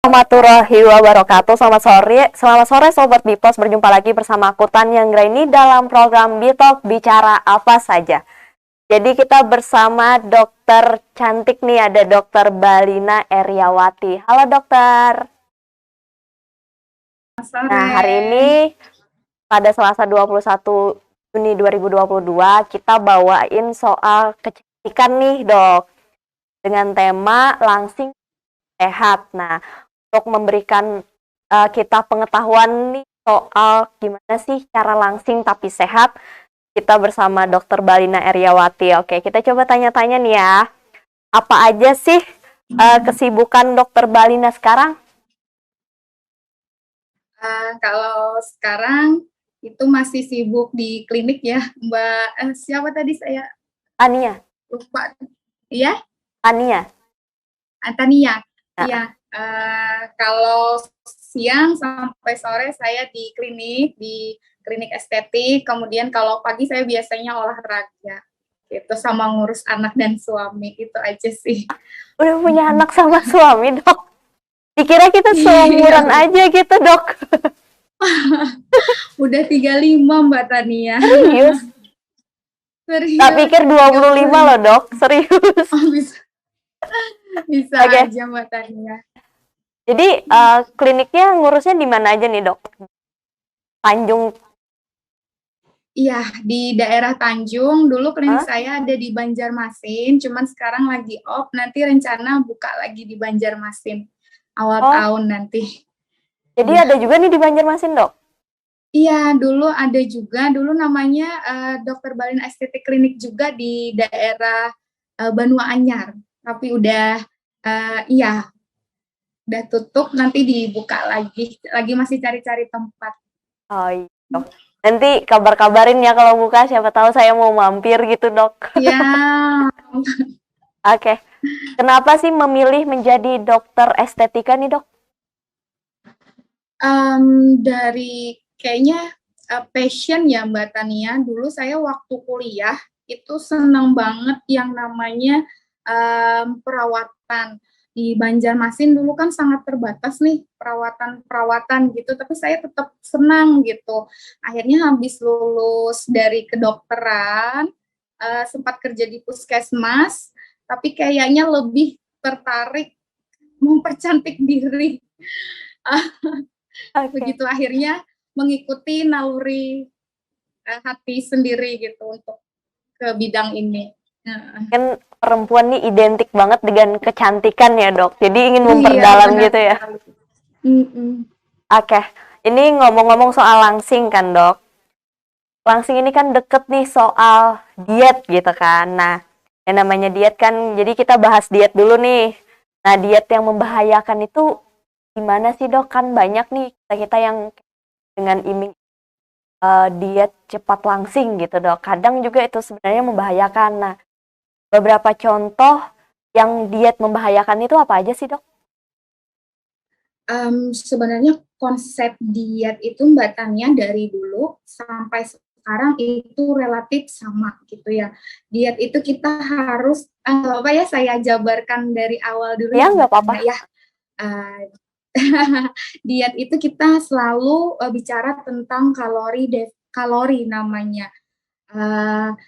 Warahmatullahi wabarakatuh. Selamat sore Sobat Bipos. Berjumpa lagi bersama aku Tanya Anggraini dalam program Bitalk Bicara Apa Saja. Jadi kita bersama dokter cantik nih, ada Dokter Balina Eriawati. Halo dokter. Sore. Nah hari ini pada Selasa 21 Juni 2022 kita bawain soal kecantikan nih dok. Dengan tema langsing sehat. Nah, untuk memberikan kita pengetahuan nih soal gimana sih cara langsing tapi sehat, kita bersama Dokter Balina Eriawati. Oke, kita coba tanya-tanya nih ya. Apa aja sih kesibukan Dokter Balina sekarang? Kalau sekarang itu masih sibuk di klinik ya, Mbak. Siapa tadi saya Tania. lupa. Iya? Tania. Tania. Nah. Iya. Kalau siang sampai sore saya di klinik estetik. Kemudian kalau pagi saya biasanya olahraga. Itu sama ngurus anak dan suami, itu aja sih. Udah punya anak sama suami dok? Dikira kita seumuran aja gitu dok. Udah 35 Mbak Tania. Serius? Serius. Tak pikir 25 loh dok, serius. Oh, bisa Okay. aja Mbak Tania. Jadi kliniknya ngurusnya di mana aja nih dok? Tanjung. Iya, di daerah Tanjung. Dulu klinik saya ada di Banjarmasin, cuman sekarang lagi off. Nanti rencana buka lagi di Banjarmasin awal tahun nanti. Jadi ada juga nih di Banjarmasin dok? Iya, dulu ada juga. Dulu namanya Dokter Balina Estetik Klinik juga di daerah Banua Anyar. Tapi udah udah tutup, nanti dibuka lagi. Lagi masih cari-cari tempat. Oh iya. Nanti kabar-kabarin ya kalau buka, siapa tahu saya mau mampir gitu dok. Iya. Oke. Kenapa sih memilih menjadi dokter estetika nih dok? Dari kayaknya passion ya Mbak Tania. Dulu saya waktu kuliah itu senang banget yang namanya perawatan. Di Banjarmasin dulu kan sangat terbatas nih perawatan gitu, tapi saya tetap senang gitu. Akhirnya habis lulus dari kedokteran, sempat kerja di puskesmas, tapi kayaknya lebih tertarik mempercantik diri. Begitu akhirnya mengikuti naluri hati sendiri gitu untuk ke bidang ini. Kan perempuan nih identik banget dengan kecantikan ya dok, jadi ingin memperdalam gitu ya. Oke, ini ngomong-ngomong soal langsing kan dok, langsing ini kan deket nih soal diet gitu kan. Nah, yang namanya diet kan, jadi kita bahas diet dulu nih. Nah, diet yang membahayakan itu gimana sih dok? Kan banyak nih kita yang dengan iming diet cepat langsing gitu dok. Kadang juga itu sebenarnya membahayakan. Nah, beberapa contoh yang diet membahayakan itu apa aja sih dok? Sebenarnya konsep diet itu Mbak Tania dari dulu sampai sekarang itu relatif sama gitu ya. Diet itu kita harus saya jabarkan dari awal dulu ya nggak apa-apa ya. Diet itu kita selalu bicara tentang kalori namanya,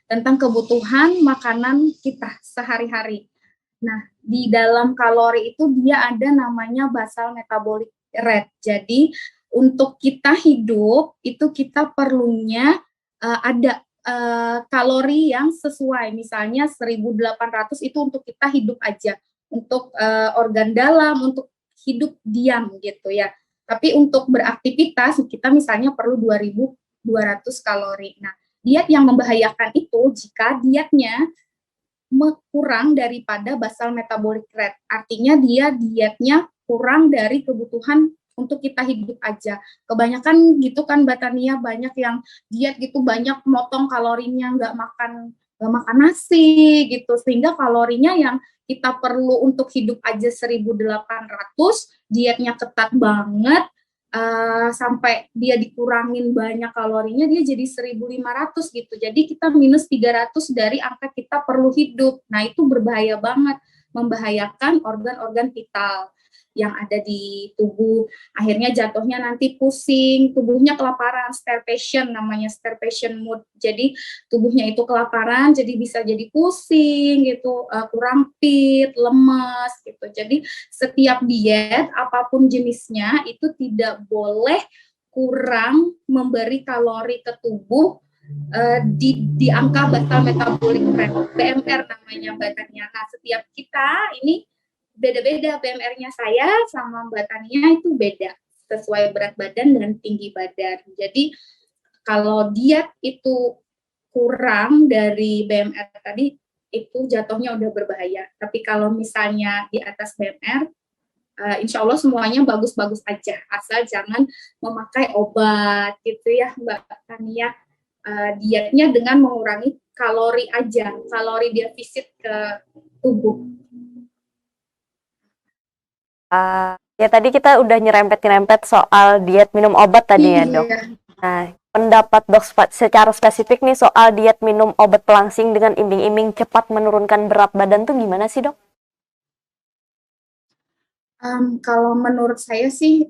tentang kebutuhan makanan kita sehari-hari. Nah, di dalam kalori itu dia ada namanya basal metabolic rate. Jadi untuk kita hidup itu kita perlunya ada kalori yang sesuai. Misalnya 1.800 itu untuk kita hidup aja, untuk organ dalam, untuk hidup diam gitu ya. Tapi untuk beraktivitas kita misalnya perlu 2.200 kalori. Nah, diet yang membahayakan itu jika dietnya kurang daripada basal metabolic rate. Artinya dia dietnya kurang dari kebutuhan untuk kita hidup aja. Kebanyakan gitu kan Mbak Tania, banyak yang diet gitu, banyak motong kalorinya, nggak makan nasi gitu, sehingga kalorinya yang kita perlu untuk hidup aja 1.800, dietnya ketat banget, sampai dia dikurangin banyak kalorinya, dia jadi 1.500 gitu. Jadi kita minus 300 dari angka kita perlu hidup. Nah, itu berbahaya banget, membahayakan organ-organ vital. yang ada di tubuh. Akhirnya jatuhnya nanti pusing, tubuhnya kelaparan, starvation namanya, starvation mood. Jadi tubuhnya itu kelaparan, jadi bisa jadi pusing gitu, kurang fit, lemes gitu. Jadi setiap diet apapun jenisnya itu tidak boleh kurang memberi kalori ke tubuh di angka basal metabolic rate, BMR namanya Mbak Tania. Nah, setiap kita ini beda-beda, BMR-nya saya sama Mbak Tania itu beda sesuai berat badan dan tinggi badan. Jadi kalau diet itu kurang dari BMR tadi itu jatuhnya udah berbahaya. Tapi kalau misalnya di atas BMR, insya Allah semuanya bagus-bagus aja, asal jangan memakai obat gitu ya Mbak Tania. Dietnya dengan mengurangi kalori aja, kalori defisit ke tubuh. Ya tadi kita udah nyerempet-nyerempet soal diet minum obat tadi ya dok. Nah, pendapat dok secara spesifik nih soal diet minum obat pelangsing dengan iming-iming cepat menurunkan berat badan tuh gimana sih dok? Kalau menurut saya sih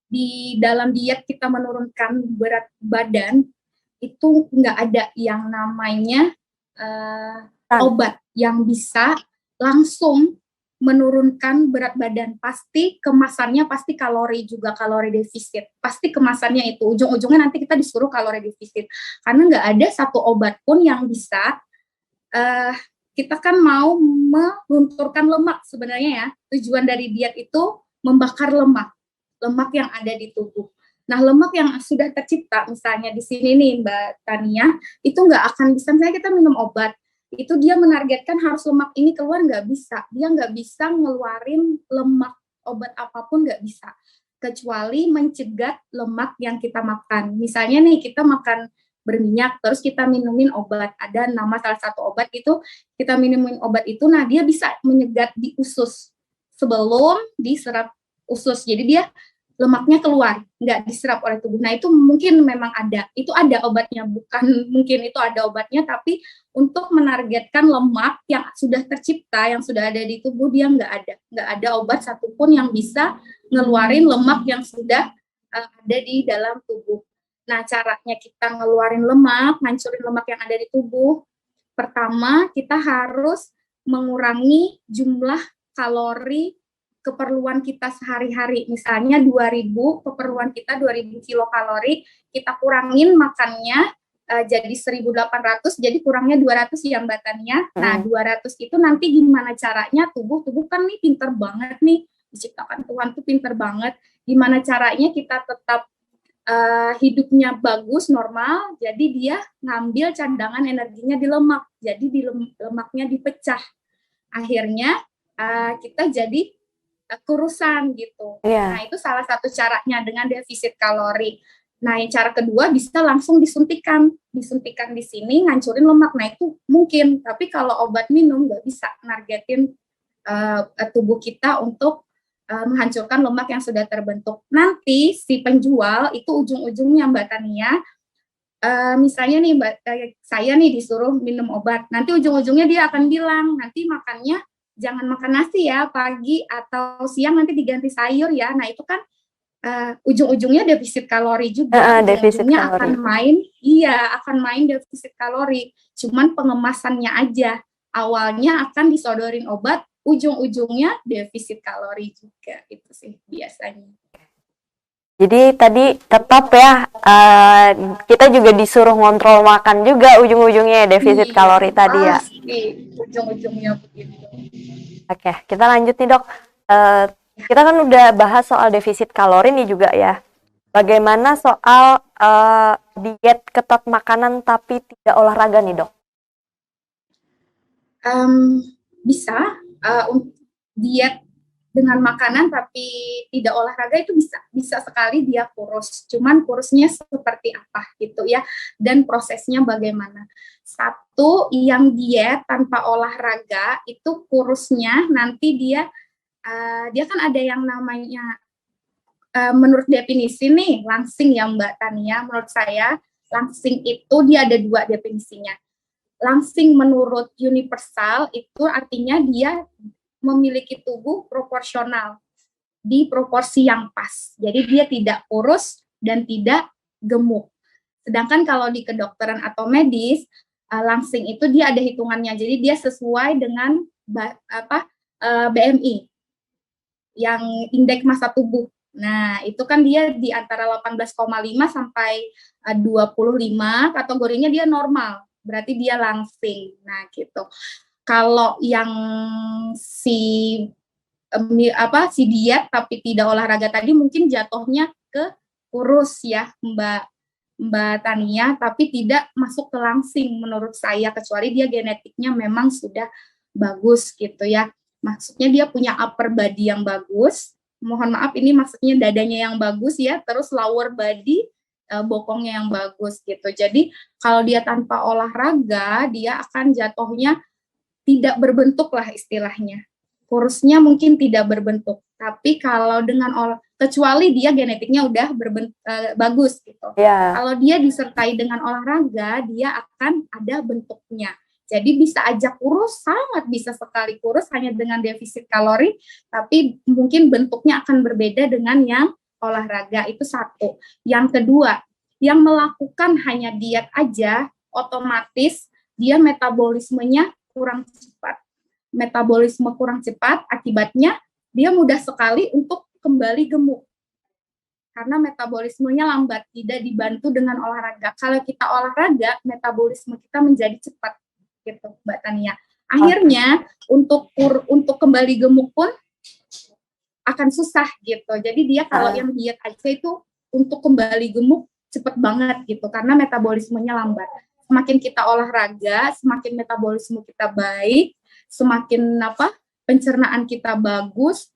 di dalam diet kita menurunkan berat badan itu nggak ada yang namanya obat yang bisa langsung menurunkan berat badan. Pasti kemasannya pasti kalori juga, kalori defisit. Pasti kemasannya itu ujung-ujungnya nanti kita disuruh kalori defisit. Karena nggak ada satu obat pun yang bisa kita kan mau melunturkan lemak sebenarnya ya. Tujuan dari diet itu membakar lemak yang ada di tubuh. Nah, lemak yang sudah tercipta, misalnya di sini nih Mbak Tania, itu nggak akan bisa, misalnya kita minum obat, itu dia menargetkan harus lemak ini keluar, nggak bisa. Dia nggak bisa ngeluarin lemak, obat apapun nggak bisa. Kecuali mencegat lemak yang kita makan. Misalnya nih, kita makan berminyak, terus kita minumin obat. Ada nama salah satu obat itu, kita minumin obat itu, nah dia bisa menyegat di usus sebelum diserap usus. Jadi dia lemaknya keluar, nggak diserap oleh tubuh. Nah, itu mungkin memang ada. Itu ada obatnya, bukan mungkin itu ada obatnya, tapi untuk menargetkan lemak yang sudah tercipta, yang sudah ada di tubuh, dia nggak ada. Nggak ada obat satupun yang bisa ngeluarin lemak yang sudah ada di dalam tubuh. Nah, caranya kita ngeluarin lemak, ngancurin lemak yang ada di tubuh, pertama kita harus mengurangi jumlah kalori keperluan kita sehari-hari. Misalnya 2000, keperluan kita 2000 kilokalori, kita kurangin makannya jadi 1800, jadi kurangnya 200 ya Mbak Tania. Nah, 200 itu nanti gimana caranya tubuh kan nih pinter banget nih, diciptakan Tuhan tuh pinter banget. Gimana caranya kita tetap hidupnya bagus, normal, jadi dia ngambil cadangan energinya di lemak, jadi di lemaknya dipecah. Akhirnya kita jadi kurusan gitu. Nah, itu salah satu caranya dengan defisit kalori. Nah, yang cara kedua bisa langsung disuntikan di sini ngancurin lemak. Nah, itu mungkin, tapi kalau obat minum nggak bisa nargetin tubuh kita untuk menghancurkan lemak yang sudah terbentuk. Nanti si penjual itu ujung-ujungnya Mbak Tania, misalnya nih saya nih disuruh minum obat, nanti ujung-ujungnya dia akan bilang, nanti makannya jangan makan nasi ya pagi atau siang, nanti diganti sayur ya. Nah, itu kan ujung-ujungnya defisit kalori juga. Ujung-ujungnya akan main defisit kalori. Cuman pengemasannya aja. Awalnya akan disodorin obat, ujung-ujungnya defisit kalori juga. Itu sih biasanya. Jadi tadi tetap ya kita juga disuruh ngontrol makan juga ujung-ujungnya defisit kalori tadi ya. Ujung-ujungnya begitu. Oke, kita lanjut nih dok. Kita kan udah bahas soal defisit kalori nih juga ya. Bagaimana soal diet ketat makanan tapi tidak olahraga nih dok? Bisa diet dengan makanan tapi tidak olahraga itu bisa sekali dia kurus. Cuman kurusnya seperti apa gitu ya, dan prosesnya bagaimana. Satu, yang diet tanpa olahraga itu kurusnya nanti dia kan ada yang namanya menurut definisi nih langsing ya Mbak Tania. Menurut saya langsing itu dia ada dua definisinya. Langsing menurut universal itu artinya dia memiliki tubuh proporsional di proporsi yang pas. Jadi dia tidak kurus dan tidak gemuk. Sedangkan kalau di kedokteran atau medis, langsing itu dia ada hitungannya. Jadi dia sesuai dengan BMI yang indeks massa tubuh. Nah, itu kan dia di antara 18,5 sampai 25, kategorinya dia normal. Berarti dia langsing. Nah, gitu. Kalau yang si diet tapi tidak olahraga tadi mungkin jatuhnya ke kurus ya, Mbak Tania, tapi tidak masuk ke langsing menurut saya, kecuali dia genetiknya memang sudah bagus gitu ya. Maksudnya dia punya upper body yang bagus, mohon maaf ini maksudnya dadanya yang bagus ya, terus lower body bokongnya yang bagus gitu. Jadi kalau dia tanpa olahraga, dia akan jatuhnya tidak berbentuk lah istilahnya. Kurusnya mungkin tidak berbentuk, tapi kalau dengan kecuali dia genetiknya udah bagus gitu. Yeah. Kalau dia disertai dengan olahraga, dia akan ada bentuknya. Jadi bisa aja kurus, sangat bisa sekali kurus hanya dengan defisit kalori, tapi mungkin bentuknya akan berbeda dengan yang olahraga. Itu satu. Yang kedua, yang melakukan hanya diet aja, otomatis dia metabolismenya kurang cepat. Metabolisme kurang cepat, akibatnya dia mudah sekali untuk kembali gemuk. Karena metabolismenya lambat, tidak dibantu dengan olahraga. Kalau kita olahraga, metabolisme kita menjadi cepat, gitu, Mbak Tania. Akhirnya untuk kembali gemuk pun akan susah gitu. Jadi dia kalau yang diet aja itu untuk kembali gemuk cepat banget gitu, karena metabolismenya lambat. Semakin kita olahraga, semakin metabolisme kita baik, semakin pencernaan kita bagus,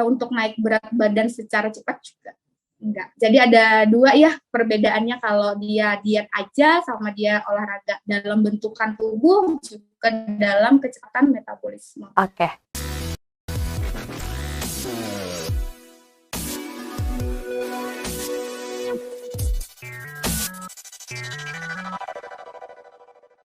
untuk naik berat badan secara cepat juga enggak. Jadi ada dua ya perbedaannya kalau dia diet aja sama dia olahraga, dalam bentukan tubuh juga dalam kecepatan metabolisme. Oke.